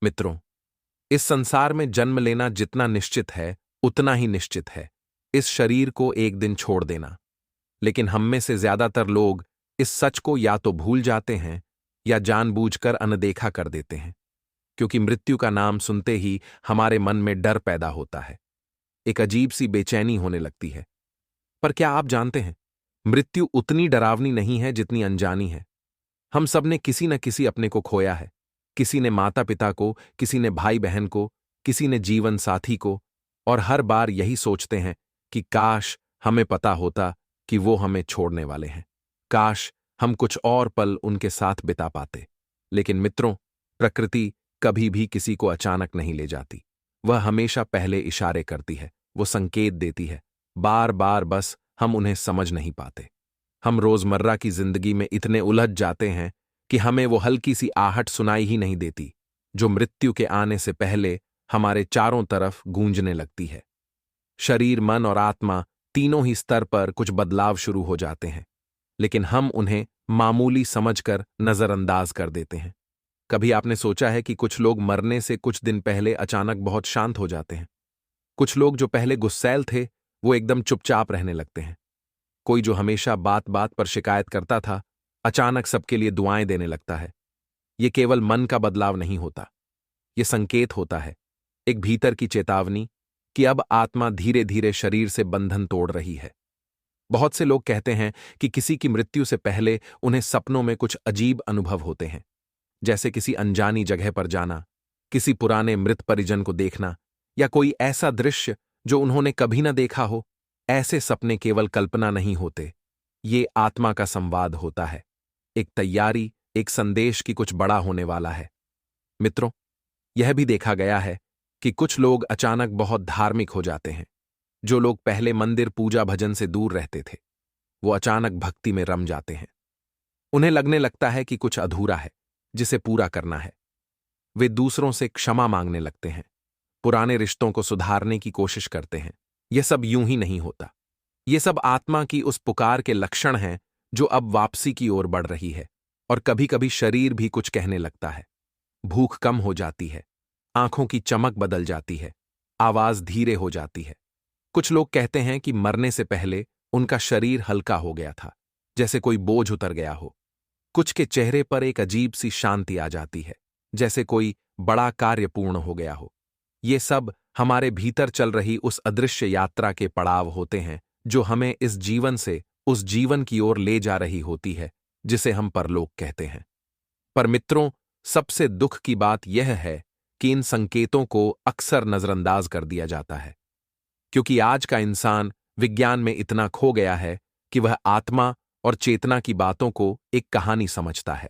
मित्रों, इस संसार में जन्म लेना जितना निश्चित है उतना ही निश्चित है इस शरीर को एक दिन छोड़ देना। लेकिन हम में से ज्यादातर लोग इस सच को या तो भूल जाते हैं या जानबूझकर अनदेखा कर देते हैं, क्योंकि मृत्यु का नाम सुनते ही हमारे मन में डर पैदा होता है, एक अजीब सी बेचैनी होने लगती है। पर क्या आप जानते हैं, मृत्यु उतनी डरावनी नहीं है जितनी अनजानी है। हम सब ने किसी न किसी अपने को खोया है, किसी ने माता पिता को, किसी ने भाई बहन को, किसी ने जीवन साथी को, और हर बार यही सोचते हैं कि काश हमें पता होता कि वो हमें छोड़ने वाले हैं, काश हम कुछ और पल उनके साथ बिता पाते। लेकिन मित्रों, प्रकृति कभी भी किसी को अचानक नहीं ले जाती। वह हमेशा पहले इशारे करती है, वो संकेत देती है, बार बार, बस हम उन्हें समझ नहीं पाते। हम रोजमर्रा की जिंदगी में इतने उलझ जाते हैं कि हमें वो हल्की सी आहट सुनाई ही नहीं देती जो मृत्यु के आने से पहले हमारे चारों तरफ गूंजने लगती है। शरीर, मन और आत्मा तीनों ही स्तर पर कुछ बदलाव शुरू हो जाते हैं, लेकिन हम उन्हें मामूली समझकर नजरअंदाज कर देते हैं। कभी आपने सोचा है कि कुछ लोग मरने से कुछ दिन पहले अचानक बहुत शांत हो जाते हैं। कुछ लोग जो पहले गुस्सैल थे वो एकदम चुपचाप रहने लगते हैं। कोई जो हमेशा बात बात पर शिकायत करता था अचानक सबके लिए दुआएं देने लगता है। ये केवल मन का बदलाव नहीं होता, ये संकेत होता है, एक भीतर की चेतावनी कि अब आत्मा धीरे धीरे शरीर से बंधन तोड़ रही है। बहुत से लोग कहते हैं कि किसी की मृत्यु से पहले उन्हें सपनों में कुछ अजीब अनुभव होते हैं, जैसे किसी अनजानी जगह पर जाना, किसी पुराने मृत परिजन को देखना, या कोई ऐसा दृश्य जो उन्होंने कभी न देखा हो। ऐसे सपने केवल कल्पना नहीं होते, ये आत्मा का संवाद होता है, एक तैयारी, एक संदेश कि कुछ बड़ा होने वाला है। मित्रों, यह भी देखा गया है कि कुछ लोग अचानक बहुत धार्मिक हो जाते हैं। जो लोग पहले मंदिर, पूजा, भजन से दूर रहते थे, वो अचानक भक्ति में रम जाते हैं। उन्हें लगने लगता है कि कुछ अधूरा है जिसे पूरा करना है। वे दूसरों से क्षमा मांगने लगते हैं, पुराने रिश्तों को सुधारने की कोशिश करते हैं। यह सब यूं ही नहीं होता, ये सब आत्मा की उस पुकार के लक्षण हैं जो अब वापसी की ओर बढ़ रही है। और कभी कभी शरीर भी कुछ कहने लगता है। भूख कम हो जाती है, आंखों की चमक बदल जाती है, आवाज धीरे हो जाती है। कुछ लोग कहते हैं कि मरने से पहले उनका शरीर हल्का हो गया था, जैसे कोई बोझ उतर गया हो। कुछ के चेहरे पर एक अजीब सी शांति आ जाती है, जैसे कोई बड़ा कार्य पूर्ण हो गया हो। ये सब हमारे भीतर चल रही उस अदृश्य यात्रा के पड़ाव होते हैं जो हमें इस जीवन से उस जीवन की ओर ले जा रही होती है जिसे हम परलोक कहते हैं। पर मित्रों, सबसे दुख की बात यह है कि इन संकेतों को अक्सर नजरअंदाज कर दिया जाता है, क्योंकि आज का इंसान विज्ञान में इतना खो गया है कि वह आत्मा और चेतना की बातों को एक कहानी समझता है।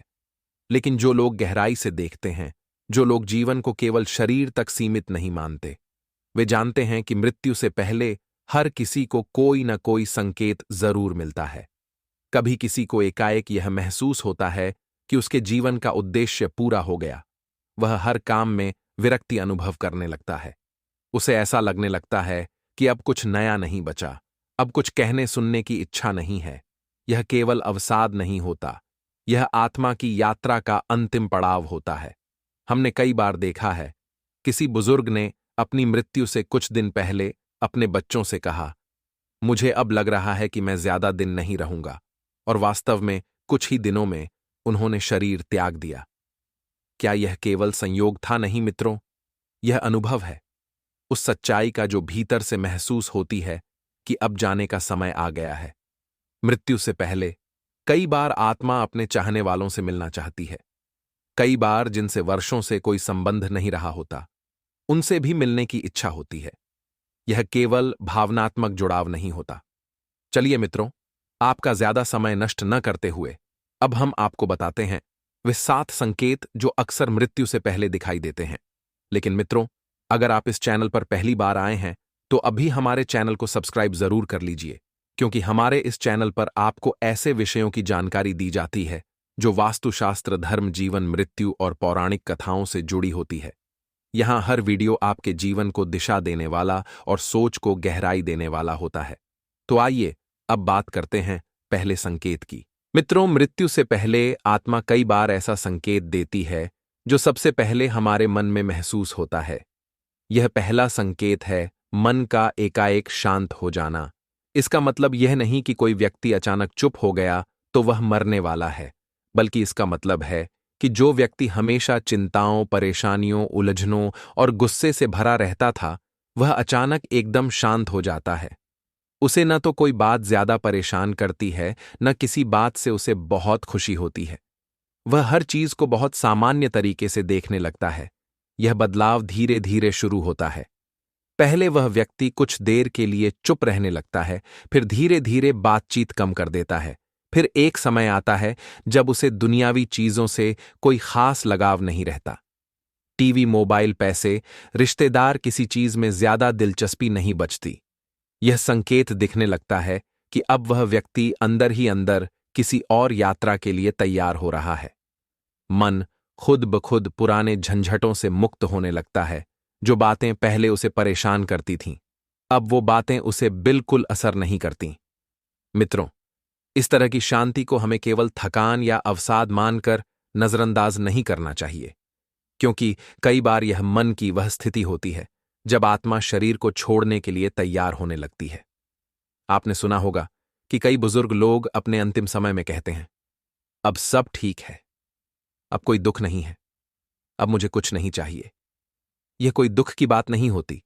लेकिन जो लोग गहराई से देखते हैं, जो लोग जीवन को केवल शरीर तक सीमित नहीं मानते, वे जानते हैं कि मृत्यु से पहले हर किसी को कोई न कोई संकेत जरूर मिलता है। कभी किसी को एकाएक यह महसूस होता है कि उसके जीवन का उद्देश्य पूरा हो गया। वह हर काम में विरक्ति अनुभव करने लगता है। उसे ऐसा लगने लगता है कि अब कुछ नया नहीं बचा, अब कुछ कहने सुनने की इच्छा नहीं है। यह केवल अवसाद नहीं होता, यह आत्मा की यात्रा का अंतिम पड़ाव होता है। हमने कई बार देखा है, किसी बुजुर्ग ने अपनी मृत्यु से कुछ दिन पहले अपने बच्चों से कहा, मुझे अब लग रहा है कि मैं ज्यादा दिन नहीं रहूंगा, और वास्तव में कुछ ही दिनों में उन्होंने शरीर त्याग दिया। क्या यह केवल संयोग था? नहीं मित्रों, यह अनुभव है, उस सच्चाई का जो भीतर से महसूस होती है कि अब जाने का समय आ गया है। मृत्यु से पहले कई बार आत्मा अपने चाहने वालों से मिलना चाहती है। कई बार जिनसे वर्षों से कोई संबंध नहीं रहा होता, उनसे भी मिलने की इच्छा होती है। यह केवल भावनात्मक जुड़ाव नहीं होता। चलिए मित्रों, आपका ज्यादा समय नष्ट न करते हुए अब हम आपको बताते हैं वे 7 संकेत जो अक्सर मृत्यु से पहले दिखाई देते हैं। लेकिन मित्रों, अगर आप इस चैनल पर पहली बार आए हैं तो अभी हमारे चैनल को सब्सक्राइब जरूर कर लीजिए, क्योंकि हमारे इस चैनल पर आपको ऐसे विषयों की जानकारी दी जाती है जो वास्तुशास्त्र, धर्म, जीवन, मृत्यु और पौराणिक कथाओं से जुड़ी होती है। यहां हर वीडियो आपके जीवन को दिशा देने वाला और सोच को गहराई देने वाला होता है। तो आइए अब बात करते हैं पहले संकेत की। मित्रों, मृत्यु से पहले आत्मा कई बार ऐसा संकेत देती है जो सबसे पहले हमारे मन में महसूस होता है। यह पहला संकेत है मन का एकाएक शांत हो जाना। इसका मतलब यह नहीं कि कोई व्यक्ति अचानक चुप हो गया तो वह मरने वाला है, बल्कि इसका मतलब है कि जो व्यक्ति हमेशा चिंताओं, परेशानियों, उलझनों और गुस्से से भरा रहता था, वह अचानक एकदम शांत हो जाता है। उसे न तो कोई बात ज्यादा परेशान करती है, न किसी बात से उसे बहुत खुशी होती है। वह हर चीज को बहुत सामान्य तरीके से देखने लगता है। यह बदलाव धीरे धीरे शुरू होता है। पहले वह व्यक्ति कुछ देर के लिए चुप रहने लगता है, फिर धीरे धीरे बातचीत कम कर देता है। फिर एक समय आता है जब उसे दुनियावी चीजों से कोई खास लगाव नहीं रहता। टीवी, मोबाइल, पैसे, रिश्तेदार, किसी चीज में ज्यादा दिलचस्पी नहीं बचती। यह संकेत दिखने लगता है कि अब वह व्यक्ति अंदर ही अंदर किसी और यात्रा के लिए तैयार हो रहा है। मन खुद ब खुद पुराने झंझटों से मुक्त होने लगता है। जो बातें पहले उसे परेशान करती थीं, अब वो बातें उसे बिल्कुल असर नहीं करती। मित्रों, इस तरह की शांति को हमें केवल थकान या अवसाद मानकर नजरअंदाज नहीं करना चाहिए, क्योंकि कई बार यह मन की वह स्थिति होती है जब आत्मा शरीर को छोड़ने के लिए तैयार होने लगती है। आपने सुना होगा कि कई बुजुर्ग लोग अपने अंतिम समय में कहते हैं, अब सब ठीक है, अब कोई दुख नहीं है, अब मुझे कुछ नहीं चाहिए। यह कोई दुख की बात नहीं होती,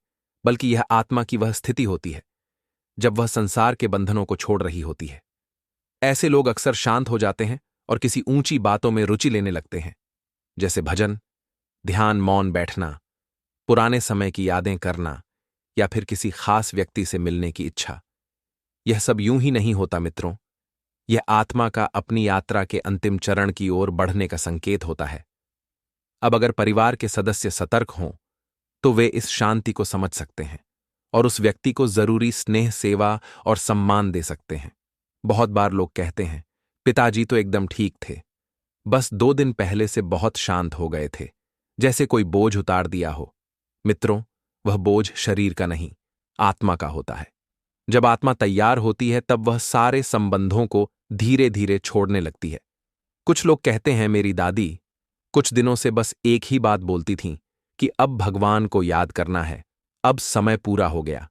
बल्कि यह आत्मा की वह स्थिति होती है जब वह संसार के बंधनों को छोड़ रही होती है। ऐसे लोग अक्सर शांत हो जाते हैं और किसी ऊंची बातों में रुचि लेने लगते हैं, जैसे भजन, ध्यान, मौन बैठना, पुराने समय की यादें करना या फिर किसी खास व्यक्ति से मिलने की इच्छा। यह सब यूं ही नहीं होता मित्रों। यह आत्मा का अपनी यात्रा के अंतिम चरण की ओर बढ़ने का संकेत होता है। अब अगर परिवार के सदस्य सतर्क हों तो वे इस शांति को समझ सकते हैं और उस व्यक्ति को जरूरी स्नेह, सेवा और सम्मान दे सकते हैं। बहुत बार लोग कहते हैं, पिताजी तो एकदम ठीक थे, बस 2 दिन पहले से बहुत शांत हो गए थे, जैसे कोई बोझ उतार दिया हो। मित्रों, वह बोझ शरीर का नहीं, आत्मा का होता है। जब आत्मा तैयार होती है तब वह सारे संबंधों को धीरे धीरे छोड़ने लगती है। कुछ लोग कहते हैं, मेरी दादी कुछ दिनों से बस एक ही बात बोलती थीं कि अब भगवान को याद करना है, अब समय पूरा हो गया।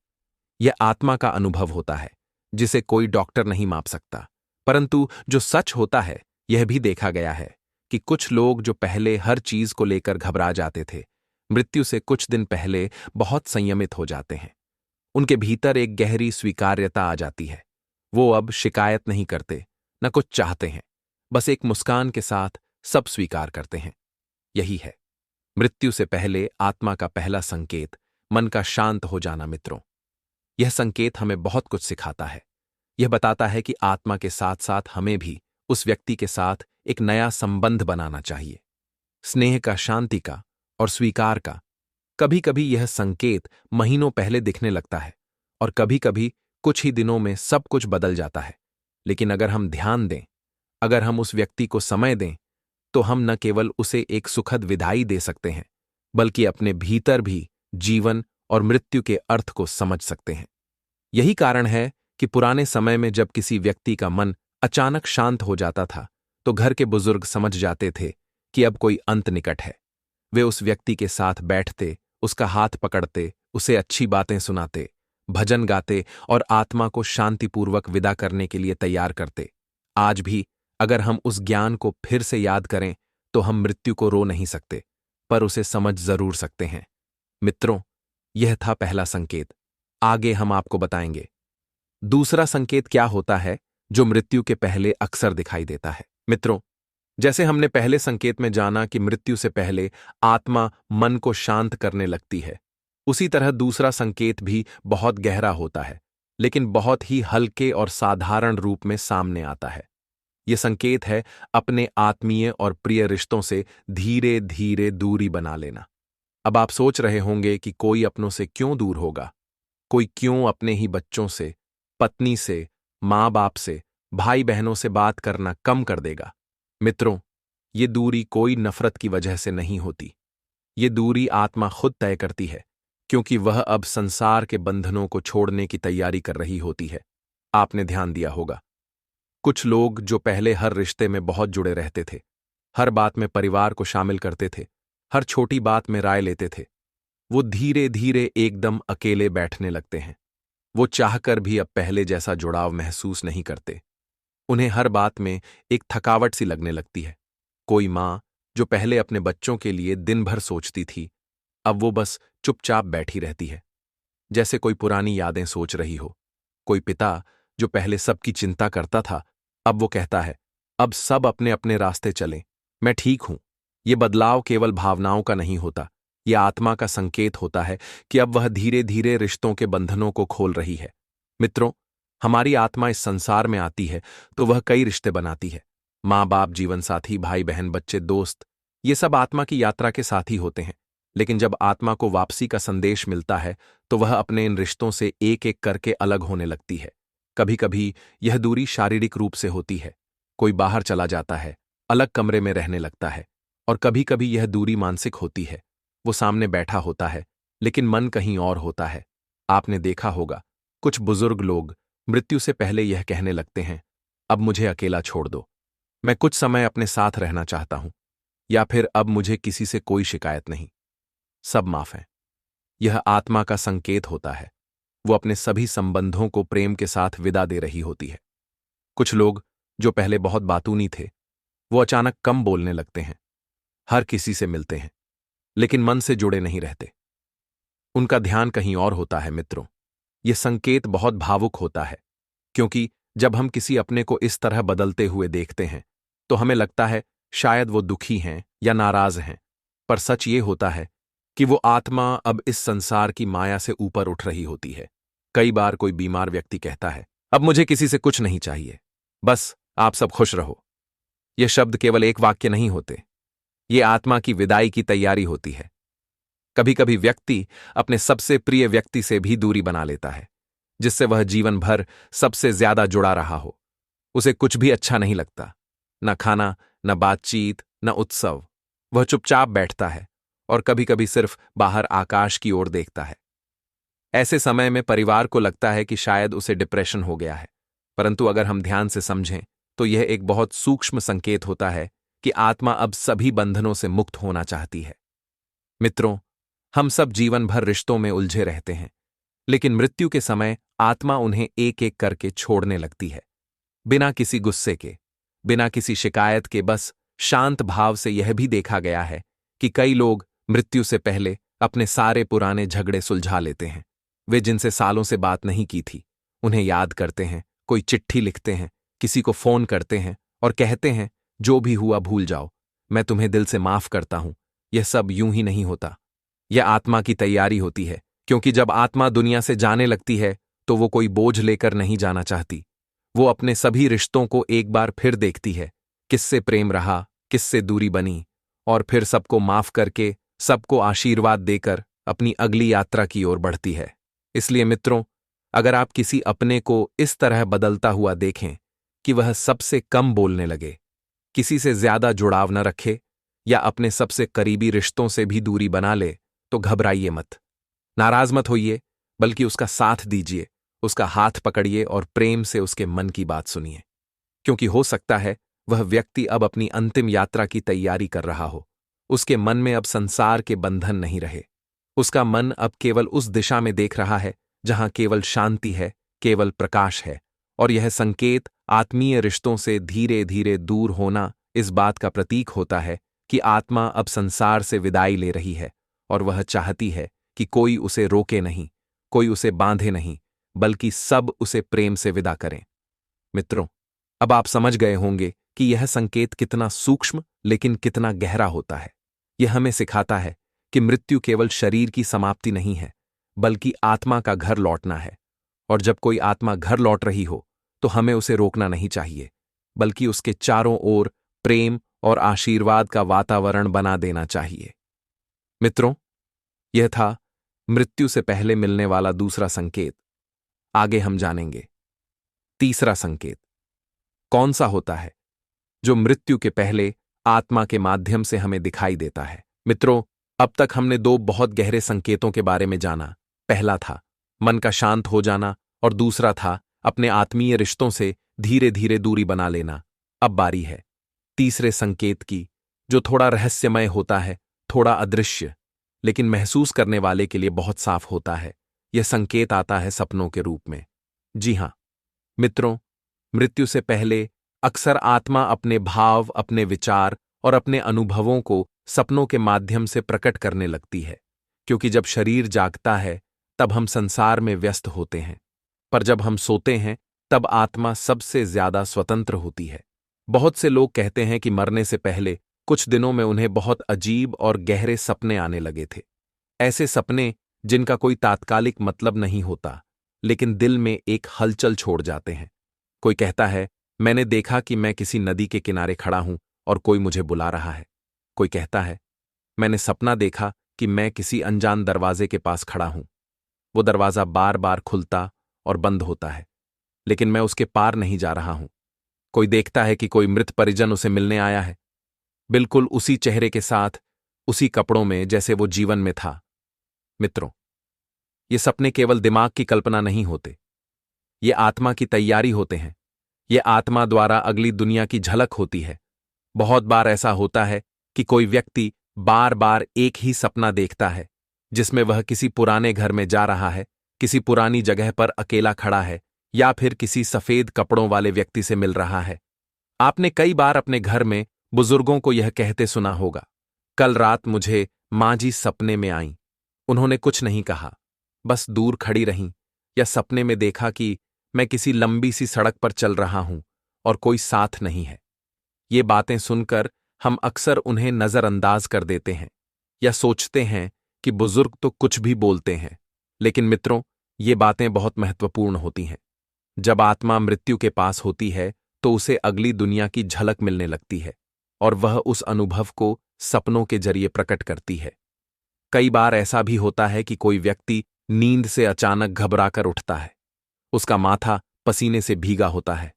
यह आत्मा का अनुभव होता है जिसे कोई डॉक्टर नहीं माप सकता। परंतु जो सच होता है, यह भी देखा गया है कि कुछ लोग जो पहले हर चीज को लेकर घबरा जाते थे, मृत्यु से कुछ दिन पहले बहुत संयमित हो जाते हैं। उनके भीतर एक गहरी स्वीकार्यता आ जाती है। वो अब शिकायत नहीं करते, न कुछ चाहते हैं, बस एक मुस्कान के साथ सब स्वीकार करते हैं। यही है मृत्यु से पहले आत्मा का पहला संकेत, मन का शांत हो जाना। मित्रों, यह संकेत हमें बहुत कुछ सिखाता है। यह बताता है कि आत्मा के साथ साथ हमें भी उस व्यक्ति के साथ एक नया संबंध बनाना चाहिए, स्नेह का, शांति का और स्वीकार का। कभी कभी यह संकेत महीनों पहले दिखने लगता है और कभी कभी कुछ ही दिनों में सब कुछ बदल जाता है। लेकिन अगर हम ध्यान दें, अगर हम उस व्यक्ति को समय दें, तो हम न केवल उसे एक सुखद विदाई दे सकते हैं, बल्कि अपने भीतर भी जीवन और मृत्यु के अर्थ को समझ सकते हैं। यही कारण है कि पुराने समय में जब किसी व्यक्ति का मन अचानक शांत हो जाता था, तो घर के बुजुर्ग समझ जाते थे कि अब कोई अंत निकट है। वे उस व्यक्ति के साथ बैठते, उसका हाथ पकड़ते, उसे अच्छी बातें सुनाते, भजन गाते और आत्मा को शांतिपूर्वक विदा करने के लिए तैयार करते। आज भी अगर हम उस ज्ञान को फिर से याद करें तो हम मृत्यु को रो नहीं सकते, पर उसे समझ जरूर सकते हैं। मित्रों, यह था पहला संकेत। आगे हम आपको बताएंगे दूसरा संकेत क्या होता है जो मृत्यु के पहले अक्सर दिखाई देता है। मित्रों, जैसे हमने पहले संकेत में जाना कि मृत्यु से पहले आत्मा मन को शांत करने लगती है, उसी तरह दूसरा संकेत भी बहुत गहरा होता है, लेकिन बहुत ही हल्के और साधारण रूप में सामने आता है। यह संकेत है अपने आत्मीय और प्रिय रिश्तों से धीरे धीरे दूरी बना लेना। अब आप सोच रहे होंगे कि कोई अपनों से क्यों दूर होगा, कोई क्यों अपने ही बच्चों से, पत्नी से, माँ बाप से, भाई बहनों से बात करना कम कर देगा। मित्रों, ये दूरी कोई नफरत की वजह से नहीं होती। ये दूरी आत्मा खुद तय करती है, क्योंकि वह अब संसार के बंधनों को छोड़ने की तैयारी कर रही होती है। आपने ध्यान दिया होगा, कुछ लोग जो पहले हर रिश्ते में बहुत जुड़े रहते थे, हर बात में परिवार को शामिल करते थे, हर छोटी बात में राय लेते थे। वो धीरे धीरे एकदम अकेले बैठने लगते हैं। वो चाहकर भी अब पहले जैसा जुड़ाव महसूस नहीं करते। उन्हें हर बात में एक थकावट सी लगने लगती है। कोई माँ जो पहले अपने बच्चों के लिए दिन भर सोचती थी, अब वो बस चुपचाप बैठी रहती है, जैसे कोई पुरानी यादें सोच रही हो। कोई पिता जो पहले सबकी चिंता करता था, अब वो कहता है, अब सब अपने अपने रास्ते चलें, मैं ठीक हूं। ये बदलाव केवल भावनाओं का नहीं होता, ये आत्मा का संकेत होता है कि अब वह धीरे धीरे रिश्तों के बंधनों को खोल रही है। मित्रों, हमारी आत्मा इस संसार में आती है तो वह कई रिश्ते बनाती है। माँ बाप, जीवन साथी, भाई बहन, बच्चे, दोस्त, ये सब आत्मा की यात्रा के साथी होते हैं। लेकिन जब आत्मा को वापसी का संदेश मिलता है तो वह अपने इन रिश्तों से एक एक करके अलग होने लगती है। कभी कभी यह दूरी शारीरिक रूप से होती है, कोई बाहर चला जाता है, अलग कमरे में रहने लगता है। और कभी कभी यह दूरी मानसिक होती है, वो सामने बैठा होता है लेकिन मन कहीं और होता है। आपने देखा होगा, कुछ बुजुर्ग लोग मृत्यु से पहले यह कहने लगते हैं, अब मुझे अकेला छोड़ दो, मैं कुछ समय अपने साथ रहना चाहता हूं, या फिर अब मुझे किसी से कोई शिकायत नहीं, सब माफ है। यह आत्मा का संकेत होता है, वो अपने सभी संबंधों को प्रेम के साथ विदा दे रही होती है। कुछ लोग जो पहले बहुत बातूनी थे, वो अचानक कम बोलने लगते हैं, हर किसी से मिलते हैं लेकिन मन से जुड़े नहीं रहते। उनका ध्यान कहीं और होता है। मित्रों, यह संकेत बहुत भावुक होता है, क्योंकि जब हम किसी अपने को इस तरह बदलते हुए देखते हैं तो हमें लगता है शायद वो दुखी हैं या नाराज हैं। पर सच ये होता है कि वो आत्मा अब इस संसार की माया से ऊपर उठ रही होती है। कई बार कोई बीमार व्यक्ति कहता है, अब मुझे किसी से कुछ नहीं चाहिए, बस आप सब खुश रहो। ये शब्द केवल एक वाक्य नहीं होते, ये आत्मा की विदाई की तैयारी होती है। कभी कभी व्यक्ति अपने सबसे प्रिय व्यक्ति से भी दूरी बना लेता है, जिससे वह जीवन भर सबसे ज्यादा जुड़ा रहा हो। उसे कुछ भी अच्छा नहीं लगता, न खाना, न बातचीत, न उत्सव। वह चुपचाप बैठता है और कभी कभी सिर्फ बाहर आकाश की ओर देखता है। ऐसे समय में परिवार को लगता है कि शायद उसे डिप्रेशन हो गया है, परंतु अगर हम ध्यान से समझें तो यह एक बहुत सूक्ष्म संकेत होता है कि आत्मा अब सभी बंधनों से मुक्त होना चाहती है। मित्रों, हम सब जीवन भर रिश्तों में उलझे रहते हैं, लेकिन मृत्यु के समय आत्मा उन्हें एक एक करके छोड़ने लगती है, बिना किसी गुस्से के, बिना किसी शिकायत के। बस शांत भाव से यह भी देखा गया है कि कई लोग मृत्यु से पहले अपने सारे पुराने झगड़े सुलझा लेते हैं। वे जिनसे सालों से बात नहीं की थी, उन्हें याद करते हैं, कोई चिट्ठी लिखते हैं, किसी को फोन करते हैं और कहते हैं, जो भी हुआ भूल जाओ, मैं तुम्हें दिल से माफ करता हूं। यह सब यूं ही नहीं होता, यह आत्मा की तैयारी होती है, क्योंकि जब आत्मा दुनिया से जाने लगती है तो वो कोई बोझ लेकर नहीं जाना चाहती। वो अपने सभी रिश्तों को एक बार फिर देखती है, किससे प्रेम रहा, किससे दूरी बनी, और फिर सबको माफ करके, सबको आशीर्वाद देकर अपनी अगली यात्रा की ओर बढ़ती है। इसलिए मित्रों, अगर आप किसी अपने को इस तरह बदलता हुआ देखें कि वह सबसे कम बोलने लगे, किसी से ज्यादा जुड़ाव न रखे, या अपने सबसे करीबी रिश्तों से भी दूरी बना ले, तो घबराइए मत, नाराज मत होइए, बल्कि उसका साथ दीजिए, उसका हाथ पकड़िए और प्रेम से उसके मन की बात सुनिए। क्योंकि हो सकता है वह व्यक्ति अब अपनी अंतिम यात्रा की तैयारी कर रहा हो। उसके मन में अब संसार के बंधन नहीं रहे। उसका मन अब केवल उस दिशा में देख रहा है जहां केवल शांति है, केवल प्रकाश है। और यह संकेत आत्मीय रिश्तों से धीरे धीरे दूर होना इस बात का प्रतीक होता है कि आत्मा अब संसार से विदाई ले रही है, और वह चाहती है कि कोई उसे रोके नहीं, कोई उसे बांधे नहीं, बल्कि सब उसे प्रेम से विदा करें। मित्रों, अब आप समझ गए होंगे कि यह संकेत कितना सूक्ष्म लेकिन कितना गहरा होता है। यह हमें सिखाता है कि मृत्यु केवल शरीर की समाप्ति नहीं है, बल्कि आत्मा का घर लौटना है। और जब कोई आत्मा घर लौट रही हो तो हमें उसे रोकना नहीं चाहिए, बल्कि उसके चारों ओर प्रेम और आशीर्वाद का वातावरण बना देना चाहिए। मित्रों, यह था मृत्यु से पहले मिलने वाला दूसरा संकेत। आगे हम जानेंगे तीसरा संकेत कौन सा होता है, जो मृत्यु के पहले आत्मा के माध्यम से हमें दिखाई देता है। मित्रों, अब तक हमने दो बहुत गहरे संकेतों के बारे में जाना। पहला था मन का शांत हो जाना, और दूसरा था अपने आत्मीय रिश्तों से धीरे धीरे दूरी बना लेना। अब बारी है तीसरे संकेत की, जो थोड़ा रहस्यमय होता है थोड़ा अदृश्य, लेकिन महसूस करने वाले के लिए बहुत साफ होता है। यह संकेत आता है सपनों के रूप में। जी हां मित्रों, मृत्यु से पहले अक्सर आत्मा अपने भाव, अपने विचार और अपने अनुभवों को सपनों के माध्यम से प्रकट करने लगती है। क्योंकि जब शरीर जागता है तब हम संसार में व्यस्त होते हैं, पर जब हम सोते हैं तब आत्मा सबसे ज्यादा स्वतंत्र होती है। बहुत से लोग कहते हैं कि मरने से पहले कुछ दिनों में उन्हें बहुत अजीब और गहरे सपने आने लगे थे। ऐसे सपने जिनका कोई तात्कालिक मतलब नहीं होता, लेकिन दिल में एक हलचल छोड़ जाते हैं। कोई कहता है, मैंने देखा कि मैं किसी नदी के किनारे खड़ा हूं और कोई मुझे बुला रहा है। कोई कहता है, मैंने सपना देखा कि मैं किसी अनजान दरवाजे के पास खड़ा हूं। वो दरवाजा बार बार खुलता और बंद होता है, लेकिन मैं उसके पार नहीं जा रहा हूं। कोई देखता है कि कोई मृत परिजन उसे मिलने आया है, बिल्कुल उसी चेहरे के साथ, उसी कपड़ों में जैसे वो जीवन में था। मित्रों, ये सपने केवल दिमाग की कल्पना नहीं होते, ये आत्मा की तैयारी होते हैं। ये आत्मा द्वारा अगली दुनिया की झलक होती है। बहुत बार ऐसा होता है कि कोई व्यक्ति बार बार एक ही सपना देखता है, जिसमें वह किसी पुराने घर में जा रहा है, किसी पुरानी जगह पर अकेला खड़ा है, या फिर किसी सफेद कपड़ों वाले व्यक्ति से मिल रहा है। आपने कई बार अपने घर में बुजुर्गों को यह कहते सुना होगा, कल रात मुझे मां जी सपने में आईं। उन्होंने कुछ नहीं कहा, बस दूर खड़ी रहीं। या सपने में देखा कि मैं किसी लंबी सी सड़क पर चल रहा हूं और कोई साथ नहीं है। ये बातें सुनकर हम अक्सर उन्हें नजरअंदाज कर देते हैं या सोचते हैं कि बुजुर्ग तो कुछ भी बोलते हैं। लेकिन मित्रों, ये बातें बहुत महत्वपूर्ण होती हैं। जब आत्मा मृत्यु के पास होती है तो उसे अगली दुनिया की झलक मिलने लगती है और वह उस अनुभव को सपनों के जरिए प्रकट करती है। कई बार ऐसा भी होता है कि कोई व्यक्ति नींद से अचानक घबराकर उठता है। उसका माथा पसीने से भीगा होता है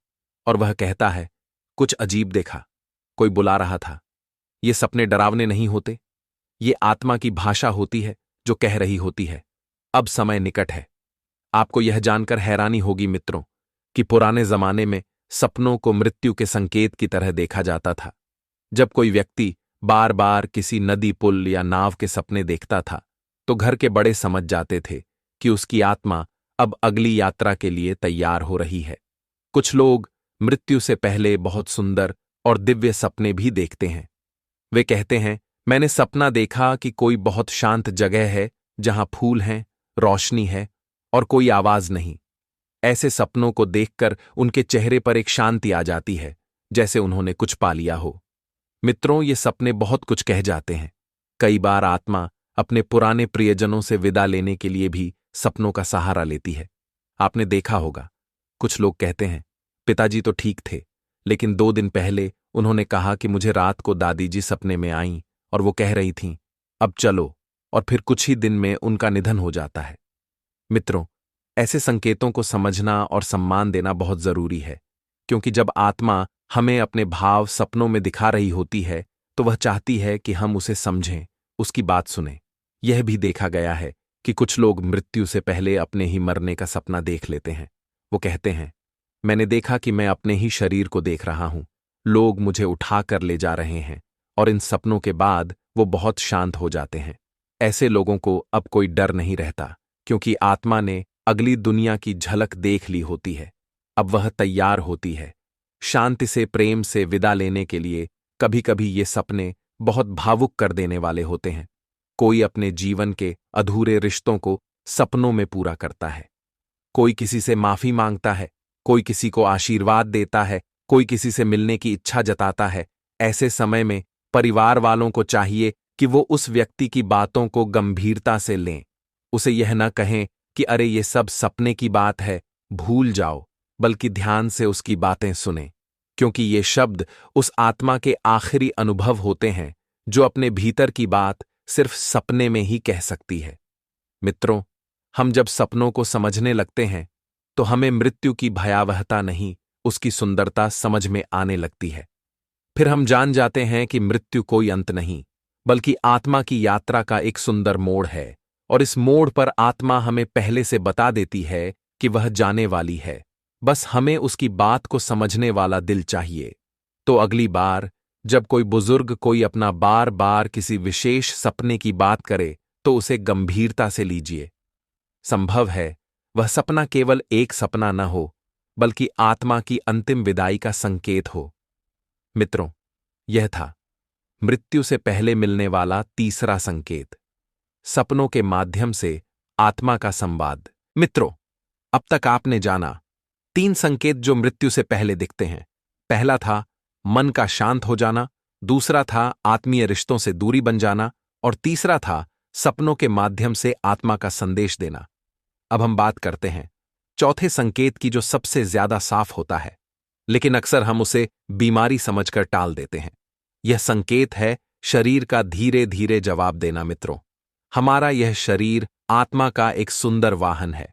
और वह कहता है, कुछ अजीब देखा, कोई बुला रहा था। ये सपने डरावने नहीं होते, ये आत्मा की भाषा होती है जो कह रही होती है, अब समय निकट है। आपको यह जानकर हैरानी होगी मित्रों कि पुराने जमाने में सपनों को मृत्यु के संकेत की तरह देखा जाता था। जब कोई व्यक्ति बार बार किसी नदी, पुल या नाव के सपने देखता था तो घर के बड़े समझ जाते थे कि उसकी आत्मा अब अगली यात्रा के लिए तैयार हो रही है। कुछ लोग मृत्यु से पहले बहुत सुंदर और दिव्य सपने भी देखते हैं। वे कहते हैं, मैंने सपना देखा कि कोई बहुत शांत जगह है जहां फूल हैं, रोशनी है और कोई आवाज नहीं। ऐसे सपनों को देखकर उनके चेहरे पर एक शांति आ जाती है, जैसे उन्होंने कुछ पा लिया हो। मित्रों, ये सपने बहुत कुछ कह जाते हैं। कई बार आत्मा अपने पुराने प्रियजनों से विदा लेने के लिए भी सपनों का सहारा लेती है। आपने देखा होगा, कुछ लोग कहते हैं, पिताजी तो ठीक थे, लेकिन 2 दिन पहले उन्होंने कहा कि मुझे रात को दादी जी सपने में आईं और वो कह रही थीं, अब चलो, और फिर कुछ ही दिन में उनका निधन हो जाता है। मित्रों, ऐसे संकेतों को समझना और सम्मान देना बहुत जरूरी है, क्योंकि जब आत्मा हमें अपने भाव सपनों में दिखा रही होती है तो वह चाहती है कि हम उसे समझें, उसकी बात सुनें। यह भी देखा गया है कि कुछ लोग मृत्यु से पहले अपने ही मरने का सपना देख लेते हैं। वो कहते हैं, मैंने देखा कि मैं अपने ही शरीर को देख रहा हूं, लोग मुझे उठा कर ले जा रहे हैं, और इन सपनों के बाद वो बहुत शांत हो जाते हैं। ऐसे लोगों को अब कोई डर नहीं रहता, क्योंकि आत्मा ने अगली दुनिया की झलक देख ली होती है। अब वह तैयार होती है शांति से, प्रेम से विदा लेने के लिए। कभी कभी ये सपने बहुत भावुक कर देने वाले होते हैं। कोई अपने जीवन के अधूरे रिश्तों को सपनों में पूरा करता है, कोई किसी से माफी मांगता है, कोई किसी को आशीर्वाद देता है, कोई किसी से मिलने की इच्छा जताता है। ऐसे समय में परिवार वालों को चाहिए कि वो उस व्यक्ति की बातों को गंभीरता से लें। उसे यह न कहें कि अरे ये सब सपने की बात है, भूल जाओ, बल्कि ध्यान से उसकी बातें सुनें, क्योंकि ये शब्द उस आत्मा के आखिरी अनुभव होते हैं जो अपने भीतर की बात सिर्फ सपने में ही कह सकती है। मित्रों, हम जब सपनों को समझने लगते हैं तो हमें मृत्यु की भयावहता नहीं, उसकी सुंदरता समझ में आने लगती है। फिर हम जान जाते हैं कि मृत्यु कोई अंत नहीं, बल्कि आत्मा की यात्रा का एक सुंदर मोड़ है, और इस मोड़ पर आत्मा हमें पहले से बता देती है कि वह जाने वाली है। बस हमें उसकी बात को समझने वाला दिल चाहिए। तो अगली बार जब कोई बुजुर्ग कोई अपना बार बार किसी विशेष सपने की बात करे तो उसे गंभीरता से लीजिए। संभव है वह सपना केवल एक सपना न हो, बल्कि आत्मा की अंतिम विदाई का संकेत हो। मित्रों, यह था मृत्यु से पहले मिलने वाला तीसरा संकेत, सपनों के माध्यम से आत्मा का संवाद। मित्रों, अब तक आपने जाना 3 संकेत जो मृत्यु से पहले दिखते हैं। पहला था मन का शांत हो जाना, दूसरा था आत्मीय रिश्तों से दूरी बन जाना, और तीसरा था सपनों के माध्यम से आत्मा का संदेश देना। अब हम बात करते हैं चौथे संकेत की, जो सबसे ज्यादा साफ होता है, लेकिन अक्सर हम उसे बीमारी समझकर टाल देते हैं। यह संकेत है शरीर का धीरे धीरे जवाब देना। मित्रों, हमारा यह शरीर आत्मा का एक सुंदर वाहन है।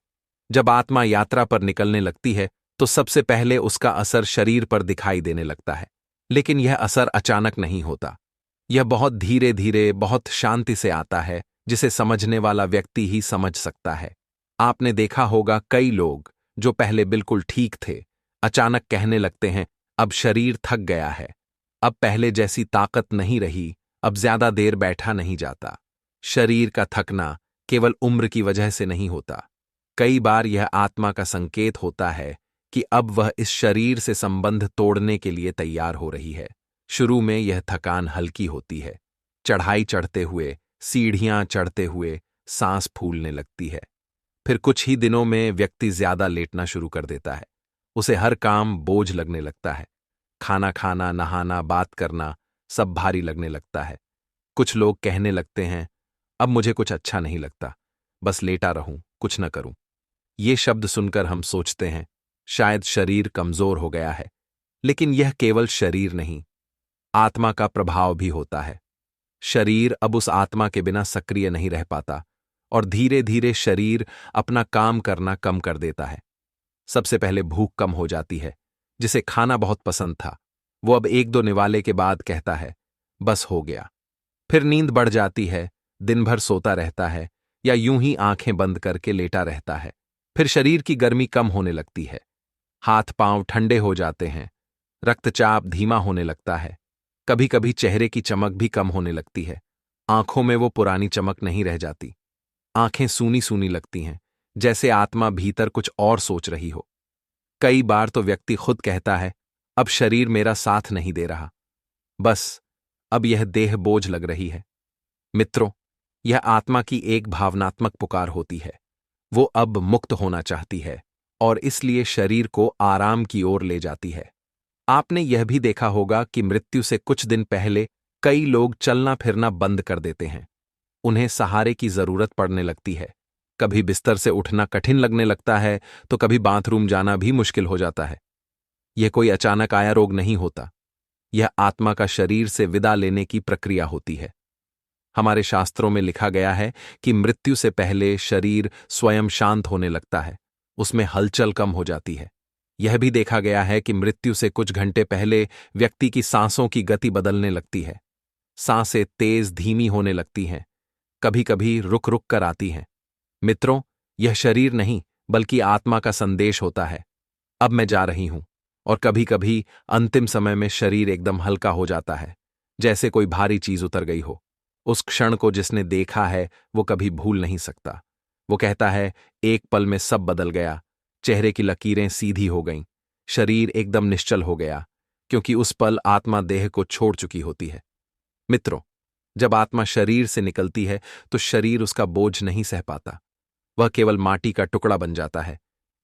जब आत्मा यात्रा पर निकलने लगती है तो सबसे पहले उसका असर शरीर पर दिखाई देने लगता है, लेकिन यह असर अचानक नहीं होता। यह बहुत धीरे धीरे, बहुत शांति से आता है, जिसे समझने वाला व्यक्ति ही समझ सकता है। आपने देखा होगा कई लोग जो पहले बिल्कुल ठीक थे, अचानक कहने लगते हैं अब शरीर थक गया है, अब पहले जैसी ताकत नहीं रही, अब ज्यादा देर बैठा नहीं जाता। शरीर का थकना केवल उम्र की वजह से नहीं होता, कई बार यह आत्मा का संकेत होता है कि अब वह इस शरीर से संबंध तोड़ने के लिए तैयार हो रही है। शुरू में यह थकान हल्की होती है, चढ़ाई चढ़ते हुए, सीढ़ियां चढ़ते हुए सांस फूलने लगती है। फिर कुछ ही दिनों में व्यक्ति ज्यादा लेटना शुरू कर देता है, उसे हर काम बोझ लगने लगता है, खाना खाना, नहाना, बात करना सब भारी लगने लगता है। कुछ लोग कहने लगते हैं अब मुझे कुछ अच्छा नहीं लगता, बस लेटा रहूं, कुछ न करूं। ये शब्द सुनकर हम सोचते हैं शायद शरीर कमजोर हो गया है, लेकिन यह केवल शरीर नहीं, आत्मा का प्रभाव भी होता है। शरीर अब उस आत्मा के बिना सक्रिय नहीं रह पाता और धीरे धीरे शरीर अपना काम करना कम कर देता है। सबसे पहले भूख कम हो जाती है। जिसे खाना बहुत पसंद था वो अब 1-2 निवाले के बाद कहता है बस हो गया। फिर नींद बढ़ जाती है, दिन भर सोता रहता है या यूं ही आंखें बंद करके लेटा रहता है। फिर शरीर की गर्मी कम होने लगती है, हाथ पांव ठंडे हो जाते हैं, रक्तचाप धीमा होने लगता है, कभी कभी चेहरे की चमक भी कम होने लगती है, आंखों में वो पुरानी चमक नहीं रह जाती, आंखें सूनी सूनी लगती हैं, जैसे आत्मा भीतर कुछ और सोच रही हो। कई बार तो व्यक्ति खुद कहता है अब शरीर मेरा साथ नहीं दे रहा, बस अब यह देह बोझ लग रही है। मित्रों, यह आत्मा की एक भावनात्मक पुकार होती है। वो अब मुक्त होना चाहती है और इसलिए शरीर को आराम की ओर ले जाती है। आपने यह भी देखा होगा कि मृत्यु से कुछ दिन पहले कई लोग चलना फिरना बंद कर देते हैं। उन्हें सहारे की जरूरत पड़ने लगती है, कभी बिस्तर से उठना कठिन लगने लगता है तो कभी बाथरूम जाना भी मुश्किल हो जाता है। यह कोई अचानक आया रोग नहीं होता, यह आत्मा का शरीर से विदा लेने की प्रक्रिया होती है। हमारे शास्त्रों में लिखा गया है कि मृत्यु से पहले शरीर स्वयं शांत होने लगता है, उसमें हलचल कम हो जाती है। यह भी देखा गया है कि मृत्यु से कुछ घंटे पहले व्यक्ति की सांसों की गति बदलने लगती है, सांसें तेज धीमी होने लगती हैं, कभी कभी रुक रुक कर आती हैं। मित्रों, यह शरीर नहीं बल्कि आत्मा का संदेश होता है, अब मैं जा रही हूं। और कभी कभी अंतिम समय में शरीर एकदम हल्का हो जाता है, जैसे कोई भारी चीज उतर गई हो। उस क्षण को जिसने देखा है वो कभी भूल नहीं सकता। वो कहता है एक पल में सब बदल गया, चेहरे की लकीरें सीधी हो गईं, शरीर एकदम निश्चल हो गया, क्योंकि उस पल आत्मा देह को छोड़ चुकी होती है। मित्रों, जब आत्मा शरीर से निकलती है तो शरीर उसका बोझ नहीं सह पाता, वह केवल माटी का टुकड़ा बन जाता है।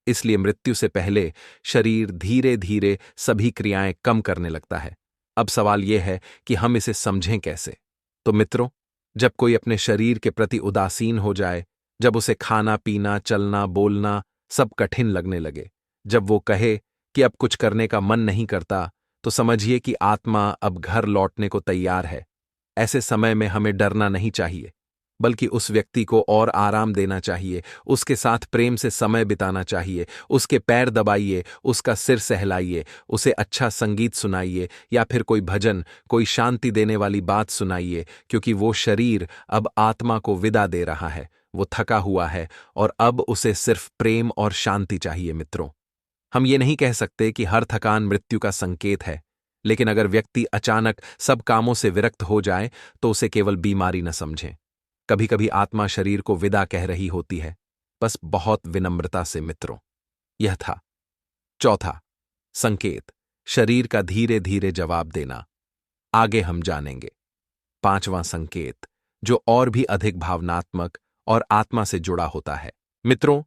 इसलिए मृत्यु से पहले शरीर धीरे धीरे सभी क्रियाएं कम करने लगता है। अब सवाल यह है कि हम इसे समझें कैसे। तो मित्रों, जब कोई अपने शरीर के प्रति उदासीन हो जाए, जब उसे खाना पीना, चलना बोलना सब कठिन लगने लगे, जब वो कहे कि अब कुछ करने का मन नहीं करता, तो समझिए कि आत्मा अब घर लौटने को तैयार है। ऐसे समय में हमें डरना नहीं चाहिए, बल्कि उस व्यक्ति को और आराम देना चाहिए, उसके साथ प्रेम से समय बिताना चाहिए, उसके पैर दबाइए, उसका सिर सहलाइए, उसे अच्छा संगीत सुनाइए या फिर कोई भजन, कोई शांति देने वाली बात सुनाइए, क्योंकि वो शरीर अब आत्मा को विदा दे रहा है, वो थका हुआ है और अब उसे सिर्फ प्रेम और शांति चाहिए। मित्रों, हम ये नहीं कह सकते कि हर थकान मृत्यु का संकेत है, लेकिन अगर व्यक्ति अचानक सब कामों से विरक्त हो जाए तो उसे केवल बीमारी न समझें। कभी कभी आत्मा शरीर को विदा कह रही होती है, बस बहुत विनम्रता से मित्रों। यह था चौथा संकेत, शरीर का धीरे धीरे जवाब देना। आगे हम जानेंगे पांचवां संकेत, जो और भी अधिक भावनात्मक और आत्मा से जुड़ा होता है। मित्रों,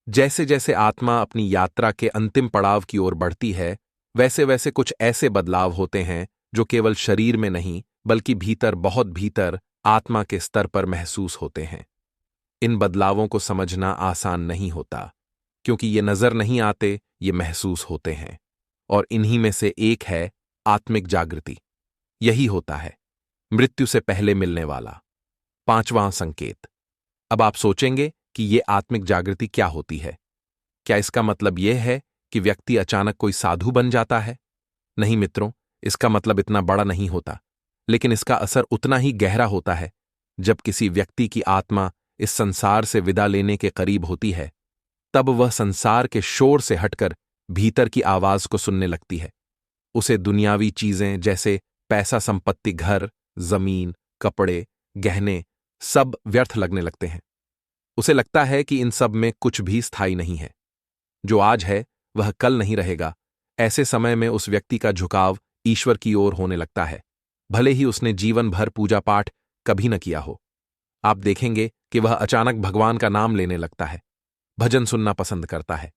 जैसे जैसे आत्मा अपनी यात्रा के अंतिम पड़ाव की ओर बढ़ती है, वैसे वैसे कुछ ऐसे बदलाव होते हैं जो केवल शरीर में नहीं बल्कि भीतर, बहुत भीतर आत्मा के स्तर पर महसूस होते हैं। इन बदलावों को समझना आसान नहीं होता, क्योंकि ये नजर नहीं आते, ये महसूस होते हैं। और इन्हीं में से एक है आत्मिक जागृति। यही होता है मृत्यु से पहले मिलने वाला पांचवां संकेत। अब आप सोचेंगे कि ये आत्मिक जागृति क्या होती है? क्या इसका मतलब यह है कि व्यक्ति अचानक कोई साधु बन जाता है? नहीं मित्रों, इसका मतलब इतना बड़ा नहीं होता, लेकिन इसका असर उतना ही गहरा होता है। जब किसी व्यक्ति की आत्मा इस संसार से विदा लेने के करीब होती है, तब वह संसार के शोर से हटकर भीतर की आवाज को सुनने लगती है। उसे दुनियावी चीजें जैसे पैसा, संपत्ति, घर, जमीन, कपड़े, गहने सब व्यर्थ लगने लगते हैं। उसे लगता है कि इन सब में कुछ भी स्थायी नहीं है। जो आज है वह कल नहीं रहेगा। ऐसे समय में उस व्यक्ति का झुकाव ईश्वर की ओर होने लगता है, भले ही उसने जीवन भर पूजा पाठ कभी न किया हो। आप देखेंगे कि वह अचानक भगवान का नाम लेने लगता है, भजन सुनना पसंद करता है,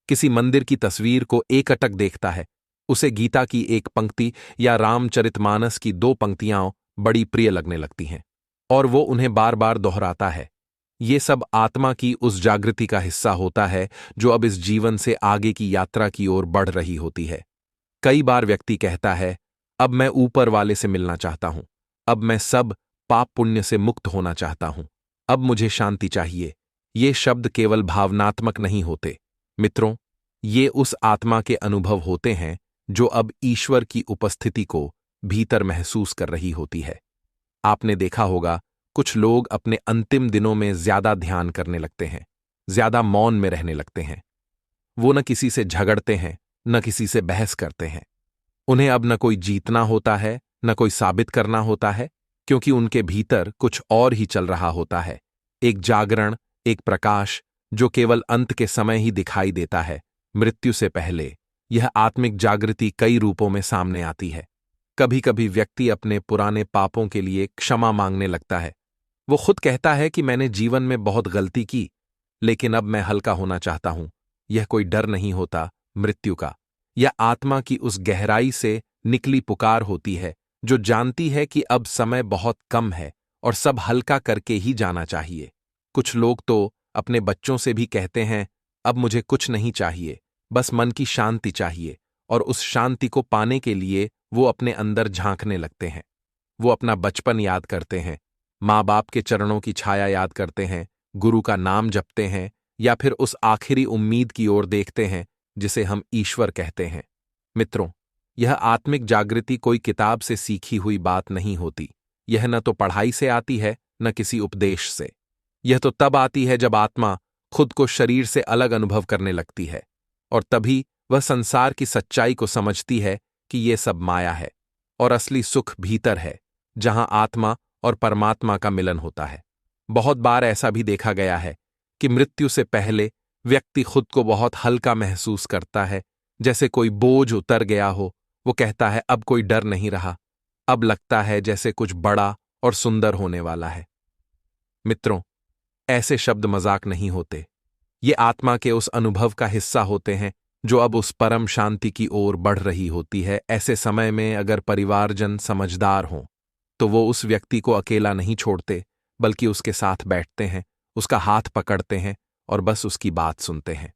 किसी मंदिर की तस्वीर को एकटक देखता है। उसे गीता की एक पंक्ति या रामचरितमानस की 2 पंक्तियां बड़ी प्रिय लगने लगती हैं और वो उन्हें बार बार दोहराता है। ये सब आत्मा की उस जागृति का हिस्सा होता है जो अब इस जीवन से आगे की यात्रा की ओर बढ़ रही होती है। कई बार व्यक्ति कहता है, अब मैं ऊपर वाले से मिलना चाहता हूं, अब मैं सब पाप पुण्य से मुक्त होना चाहता हूं, अब मुझे शांति चाहिए। ये शब्द केवल भावनात्मक नहीं होते मित्रों, ये उस आत्मा के अनुभव होते हैं जो अब ईश्वर की उपस्थिति को भीतर महसूस कर रही होती है। आपने देखा होगा, कुछ लोग अपने अंतिम दिनों में ज्यादा ध्यान करने लगते हैं, ज्यादा मौन में रहने लगते हैं। वो न किसी से झगड़ते हैं, न किसी से बहस करते हैं। उन्हें अब न कोई जीतना होता है, न कोई साबित करना होता है, क्योंकि उनके भीतर कुछ और ही चल रहा होता है। एक जागरण, एक प्रकाश जो केवल अंत के समय ही दिखाई देता है, मृत्यु से पहले। यह आत्मिक जागृति कई रूपों में सामने आती है। कभी कभी व्यक्ति अपने पुराने पापों के लिए क्षमा मांगने लगता है। वो खुद कहता है कि मैंने जीवन में बहुत गलती की, लेकिन अब मैं हल्का होना चाहता हूं। यह कोई डर नहीं होता मृत्यु का, यह आत्मा की उस गहराई से निकली पुकार होती है जो जानती है कि अब समय बहुत कम है और सब हल्का करके ही जाना चाहिए। कुछ लोग तो अपने बच्चों से भी कहते हैं, अब मुझे कुछ नहीं चाहिए, बस मन की शांति चाहिए, और उस शांति को पाने के लिए वो अपने अंदर झांकने लगते हैं। वो अपना बचपन याद करते हैं, माँ बाप के चरणों की छाया याद करते हैं, गुरु का नाम जपते हैं, या फिर उस आखिरी उम्मीद की ओर देखते हैं जिसे हम ईश्वर कहते हैं। मित्रों, यह आत्मिक जागृति कोई किताब से सीखी हुई बात नहीं होती। यह न तो पढ़ाई से आती है, न किसी उपदेश से। यह तो तब आती है जब आत्मा खुद को शरीर से अलग अनुभव करने लगती है, और तभी वह संसार की सच्चाई को समझती है कि ये सब माया है और असली सुख भीतर है, जहां आत्मा और परमात्मा का मिलन होता है। बहुत बार ऐसा भी देखा गया है कि मृत्यु से पहले व्यक्ति खुद को बहुत हल्का महसूस करता है, जैसे कोई बोझ उतर गया हो। वो कहता है, अब कोई डर नहीं रहा, अब लगता है जैसे कुछ बड़ा और सुंदर होने वाला है। मित्रों, ऐसे शब्द मजाक नहीं होते। ये आत्मा के उस अनुभव का हिस्सा होते हैं जो अब उस परम शांति की ओर बढ़ रही होती है। ऐसे समय में अगर परिवारजन समझदार हों तो वो उस व्यक्ति को अकेला नहीं छोड़ते, बल्कि उसके साथ बैठते हैं, उसका हाथ पकड़ते हैं और बस उसकी बात सुनते हैं।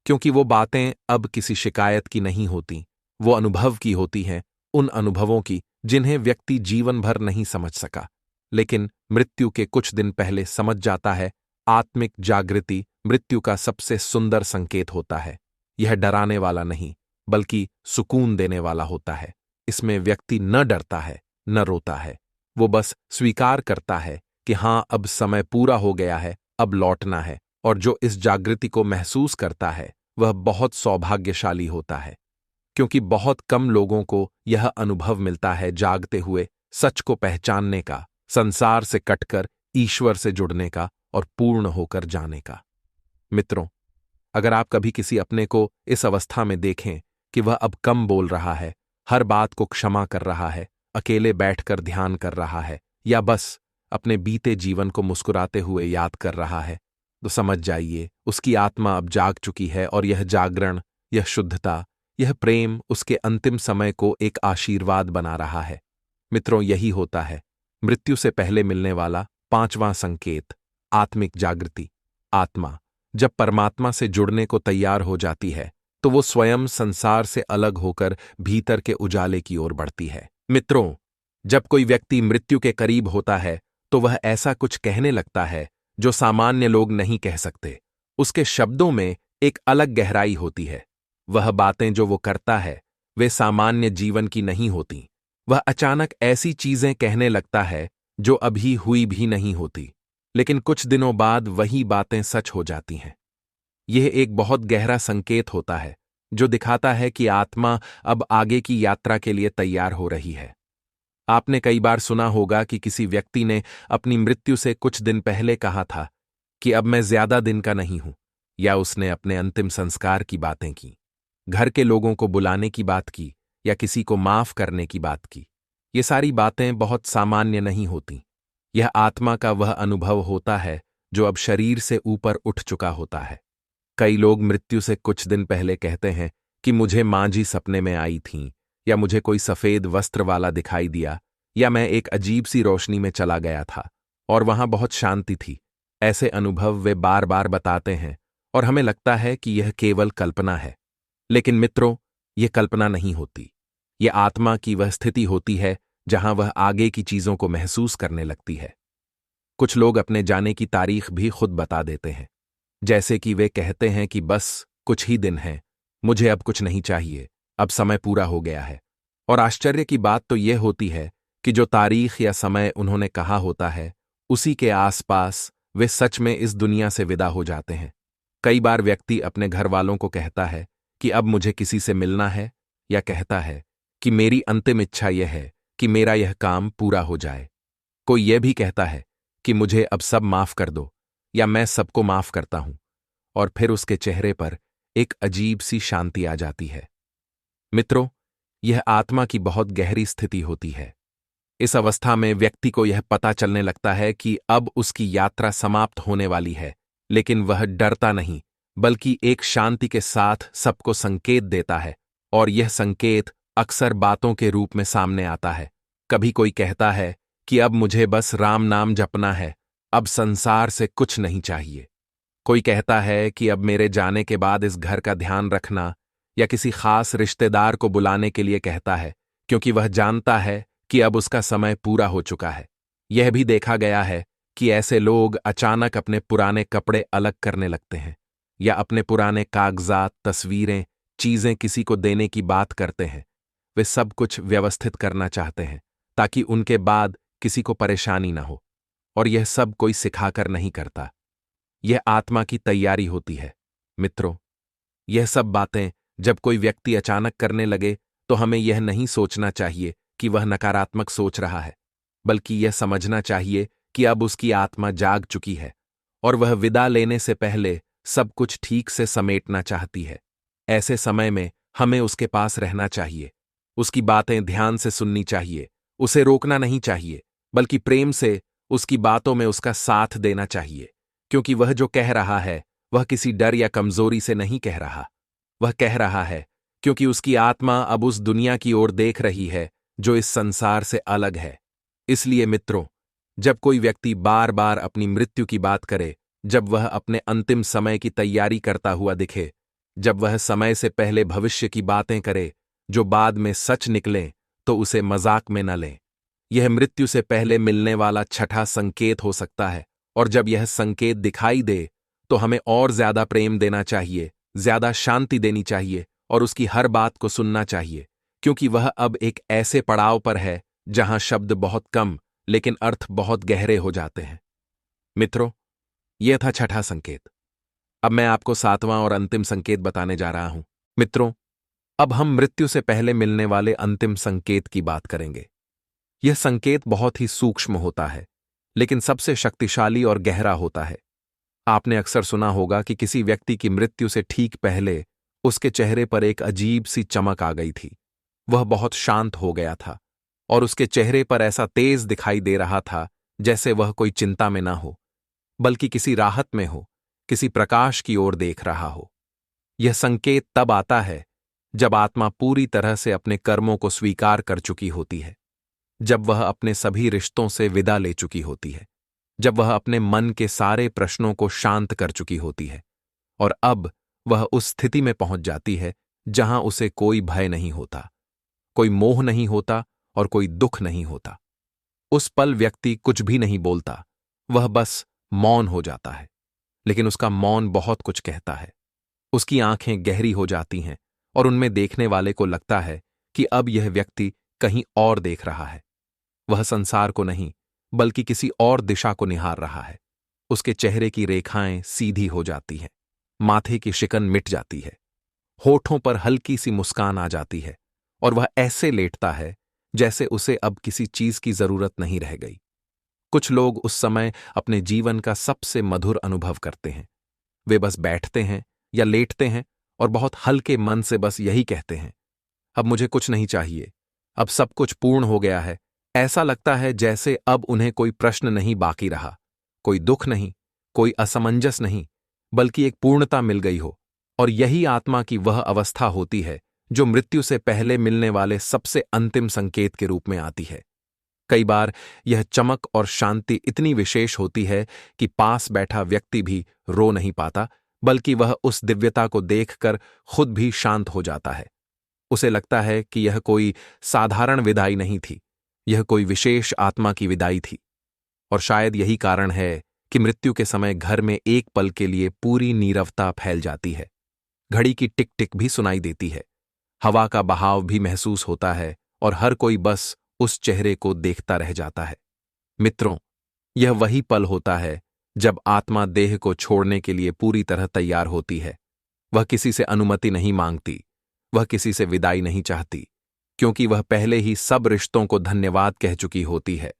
क्योंकि वो बातें अब किसी शिकायत की नहीं होती, वो अनुभव की होती हैं, उन अनुभवों की जिन्हें व्यक्ति जीवन भर नहीं समझ सका, लेकिन मृत्यु के कुछ दिन पहले समझ जाता है। आत्मिक जागृति मृत्यु का सबसे सुंदर संकेत होता है। यह डराने वाला नहीं, बल्कि सुकून देने वाला होता है। इसमें व्यक्ति न डरता है, न रोता है। वो बस स्वीकार करता है कि हां, अब समय पूरा हो गया है, अब लौटना है। और जो इस जागृति को महसूस करता है, वह बहुत सौभाग्यशाली होता है। क्योंकि बहुत कम लोगों को यह अनुभव मिलता है जागते हुए सच को पहचानने का, संसार से कटकर ईश्वर से जुड़ने का और पूर्ण होकर जाने का। मित्रों, अगर आप कभी किसी अपने को इस अवस्था में देखें कि वह अब कम बोल रहा है, हर बात को क्षमा कर रहा है, अकेले बैठकर ध्यान कर रहा है, या बस अपने बीते जीवन को मुस्कुराते हुए याद कर रहा है, तो समझ जाइए उसकी आत्मा अब जाग चुकी है और यह जागरण, यह शुद्धता, यह प्रेम उसके अंतिम समय को एक आशीर्वाद बना रहा है। मित्रों, यही होता है मृत्यु से पहले मिलने वाला पांचवां संकेत, आत्मिक जागृति। आत्मा जब परमात्मा से जुड़ने को तैयार हो जाती है तो वो स्वयं संसार से अलग होकर भीतर के उजाले की ओर बढ़ती है। मित्रों, जब कोई व्यक्ति मृत्यु के करीब होता है तो वह ऐसा कुछ कहने लगता है जो सामान्य लोग नहीं कह सकते। उसके शब्दों में एक अलग गहराई होती है। वह बातें जो वो करता है वे सामान्य जीवन की नहीं होती। वह अचानक ऐसी चीजें कहने लगता है जो अभी हुई भी नहीं होती, लेकिन कुछ दिनों बाद वही बातें सच हो जाती हैं। यह एक बहुत गहरा संकेत होता है जो दिखाता है कि आत्मा अब आगे की यात्रा के लिए तैयार हो रही है। आपने कई बार सुना होगा कि किसी व्यक्ति ने अपनी मृत्यु से कुछ दिन पहले कहा था कि अब मैं ज्यादा दिन का नहीं हूं, या उसने अपने अंतिम संस्कार की बातें की, घर के लोगों को बुलाने की बात की, या किसी को माफ करने की बात की। ये सारी बातें बहुत सामान्य नहीं होती। यह आत्मा का वह अनुभव होता है जो अब शरीर से ऊपर उठ चुका होता है। कई लोग मृत्यु से कुछ दिन पहले कहते हैं कि मुझे मां जी सपने में आई थीं, या मुझे कोई सफेद वस्त्र वाला दिखाई दिया, या मैं एक अजीब सी रोशनी में चला गया था और वहां बहुत शांति थी। ऐसे अनुभव वे बार बार बताते हैं और हमें लगता है कि यह केवल कल्पना है। लेकिन मित्रों, यह कल्पना नहीं होती। यह आत्मा की वह स्थिति होती है जहां वह आगे की चीजों को महसूस करने लगती है। कुछ लोग अपने जाने की तारीख भी खुद बता देते हैं, जैसे कि वे कहते हैं कि बस कुछ ही दिन हैं, मुझे अब कुछ नहीं चाहिए, अब समय पूरा हो गया है। और आश्चर्य की बात तो यह होती है कि जो तारीख या समय उन्होंने कहा होता है, उसी के आसपास वे सच में इस दुनिया से विदा हो जाते हैं। कई बार व्यक्ति अपने घर वालों को कहता है कि अब मुझे किसी से मिलना है, या कहता है कि मेरी अंतिम इच्छा यह है कि मेरा यह काम पूरा हो जाए। कोई यह भी कहता है कि मुझे अब सब माफ कर दो, या मैं सबको माफ करता हूं, और फिर उसके चेहरे पर एक अजीब सी शांति आ जाती है। मित्रों, यह आत्मा की बहुत गहरी स्थिति होती है। इस अवस्था में व्यक्ति को यह पता चलने लगता है कि अब उसकी यात्रा समाप्त होने वाली है, लेकिन वह डरता नहीं, बल्कि एक शांति के साथ सबको संकेत देता है, और यह संकेत अक्सर बातों के रूप में सामने आता है। कभी कोई कहता है कि अब मुझे बस राम नाम जपना है, अब संसार से कुछ नहीं चाहिए। कोई कहता है कि अब मेरे जाने के बाद इस घर का ध्यान रखना, या किसी खास रिश्तेदार को बुलाने के लिए कहता है, क्योंकि वह जानता है कि अब उसका समय पूरा हो चुका है। यह भी देखा गया है कि ऐसे लोग अचानक अपने पुराने कपड़े अलग करने लगते हैं, या अपने पुराने कागजात, तस्वीरें, चीजें किसी को देने की बात करते हैं। वे सब कुछ व्यवस्थित करना चाहते हैं ताकि उनके बाद किसी को परेशानी ना हो, और यह सब कोई सिखाकर नहीं करता। यह आत्मा की तैयारी होती है। मित्रों, यह सब बातें जब कोई व्यक्ति अचानक करने लगे तो हमें यह नहीं सोचना चाहिए कि वह नकारात्मक सोच रहा है, बल्कि यह समझना चाहिए कि अब उसकी आत्मा जाग चुकी है और वह विदा लेने से पहले सब कुछ ठीक से समेटना चाहती है। ऐसे समय में हमें उसके पास रहना चाहिए, उसकी बातें ध्यान से सुननी चाहिए, उसे रोकना नहीं चाहिए, बल्कि प्रेम से उसकी बातों में उसका साथ देना चाहिए, क्योंकि वह जो कह रहा है वह किसी डर या कमजोरी से नहीं कह रहा। वह कह रहा है क्योंकि उसकी आत्मा अब उस दुनिया की ओर देख रही है जो इस संसार से अलग है। इसलिए मित्रों, जब कोई व्यक्ति बार बार अपनी मृत्यु की बात करे, जब वह अपने अंतिम समय की तैयारी करता हुआ दिखे, जब वह समय से पहले भविष्य की बातें करे जो बाद में सच निकलें, तो उसे मजाक में न लें। यह मृत्यु से पहले मिलने वाला छठा संकेत हो सकता है, और जब यह संकेत दिखाई दे तो हमें और ज्यादा प्रेम देना चाहिए, ज्यादा शांति देनी चाहिए और उसकी हर बात को सुनना चाहिए, क्योंकि वह अब एक ऐसे पड़ाव पर है जहां शब्द बहुत कम लेकिन अर्थ बहुत गहरे हो जाते हैं। मित्रों, यह था छठा संकेत। अब मैं आपको सातवां और अंतिम संकेत बताने जा रहा हूं। मित्रों, अब हम मृत्यु से पहले मिलने वाले अंतिम संकेत की बात करेंगे। यह संकेत बहुत ही सूक्ष्म होता है, लेकिन सबसे शक्तिशाली और गहरा होता है। आपने अक्सर सुना होगा कि किसी व्यक्ति की मृत्यु से ठीक पहले उसके चेहरे पर एक अजीब सी चमक आ गई थी। वह बहुत शांत हो गया था और उसके चेहरे पर ऐसा तेज दिखाई दे रहा था जैसे वह कोई चिंता में ना हो, बल्कि किसी राहत में हो, किसी प्रकाश की ओर देख रहा हो। यह संकेत तब आता है जब आत्मा पूरी तरह से अपने कर्मों को स्वीकार कर चुकी होती है, जब वह अपने सभी रिश्तों से विदा ले चुकी होती है, जब वह अपने मन के सारे प्रश्नों को शांत कर चुकी होती है और अब वह उस स्थिति में पहुंच जाती है जहां उसे कोई भय नहीं होता, कोई मोह नहीं होता और कोई दुख नहीं होता। उस पल व्यक्ति कुछ भी नहीं बोलता, वह बस मौन हो जाता है। लेकिन उसका मौन बहुत कुछ कहता है। उसकी आंखें गहरी हो जाती हैं और उनमें देखने वाले को लगता है कि अब यह व्यक्ति कहीं और देख रहा है। वह संसार को नहीं, बल्कि किसी और दिशा को निहार रहा है। उसके चेहरे की रेखाएं सीधी हो जाती हैं, माथे की शिकन मिट जाती है, होठों पर हल्की सी मुस्कान आ जाती है और वह ऐसे लेटता है जैसे उसे अब किसी चीज की जरूरत नहीं रह गई। कुछ लोग उस समय अपने जीवन का सबसे मधुर अनुभव करते हैं। वे बस बैठते हैं या लेटते हैं और बहुत हल्के मन से बस यही कहते हैं, अब मुझे कुछ नहीं चाहिए, अब सब कुछ पूर्ण हो गया है। ऐसा लगता है जैसे अब उन्हें कोई प्रश्न नहीं बाकी रहा, कोई दुख नहीं, कोई असमंजस नहीं, बल्कि एक पूर्णता मिल गई हो। और यही आत्मा की वह अवस्था होती है जो मृत्यु से पहले मिलने वाले सबसे अंतिम संकेत के रूप में आती है। कई बार यह चमक और शांति इतनी विशेष होती है कि पास बैठा व्यक्ति भी रो नहीं पाता, बल्कि वह उस दिव्यता को देखकर खुद भी शांत हो जाता है। उसे लगता है कि यह कोई साधारण विदाई नहीं थी, यह कोई विशेष आत्मा की विदाई थी। और शायद यही कारण है कि मृत्यु के समय घर में एक पल के लिए पूरी नीरवता फैल जाती है। घड़ी की टिक टिक भी सुनाई देती है, हवा का बहाव भी महसूस होता है और हर कोई बस उस चेहरे को देखता रह जाता है। मित्रों, यह वही पल होता है जब आत्मा देह को छोड़ने के लिए पूरी तरह तैयार होती है। वह किसी से अनुमति नहीं मांगती, वह किसी से विदाई नहीं चाहती, क्योंकि वह पहले ही सब रिश्तों को धन्यवाद कह चुकी होती है।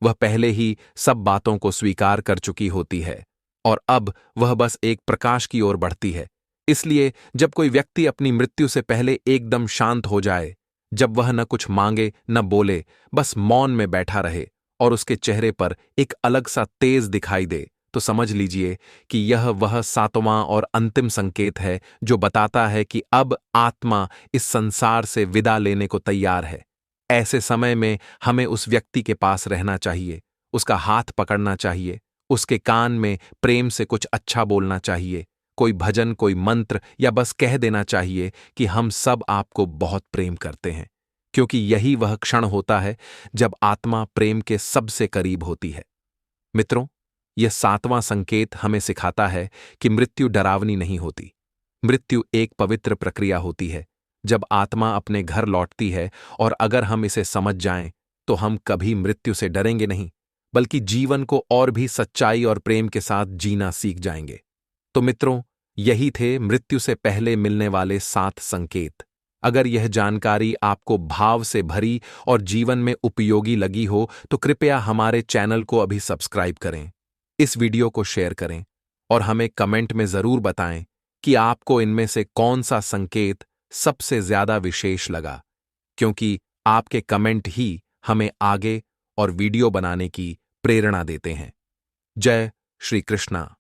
वह पहले ही सब बातों को स्वीकार कर चुकी होती है और अब वह बस एक प्रकाश की ओर बढ़ती है। इसलिए जब कोई व्यक्ति अपनी मृत्यु से पहले एकदम शांत हो जाए, जब वह न कुछ मांगे न बोले, बस मौन में बैठा रहे और उसके चेहरे पर एक अलग सा तेज दिखाई दे, तो समझ लीजिए कि यह वह सातवां और अंतिम संकेत है जो बताता है कि अब आत्मा इस संसार से विदा लेने को तैयार है। ऐसे समय में हमें उस व्यक्ति के पास रहना चाहिए, उसका हाथ पकड़ना चाहिए, उसके कान में प्रेम से कुछ अच्छा बोलना चाहिए, कोई भजन, कोई मंत्र, या बस कह देना चाहिए कि हम सब आपको बहुत प्रेम करते हैं, क्योंकि यही वह क्षण होता है जब आत्मा प्रेम के सबसे करीब होती है। मित्रों, यह सातवां संकेत हमें सिखाता है कि मृत्यु डरावनी नहीं होती। मृत्यु एक पवित्र प्रक्रिया होती है जब आत्मा अपने घर लौटती है, और अगर हम इसे समझ जाएं तो हम कभी मृत्यु से डरेंगे नहीं, बल्कि जीवन को और भी सच्चाई और प्रेम के साथ जीना सीख जाएंगे। तो मित्रों, यही थे मृत्यु से पहले मिलने वाले 7 संकेत। अगर यह जानकारी आपको भाव से भरी और जीवन में उपयोगी लगी हो तो कृपया हमारे चैनल को अभी सब्सक्राइब करें, इस वीडियो को शेयर करें और हमें कमेंट में जरूर बताएं कि आपको इनमें से कौन सा संकेत सबसे ज्यादा विशेष लगा, क्योंकि आपके कमेंट ही हमें आगे और वीडियो बनाने की प्रेरणा देते हैं। जय श्री कृष्णा।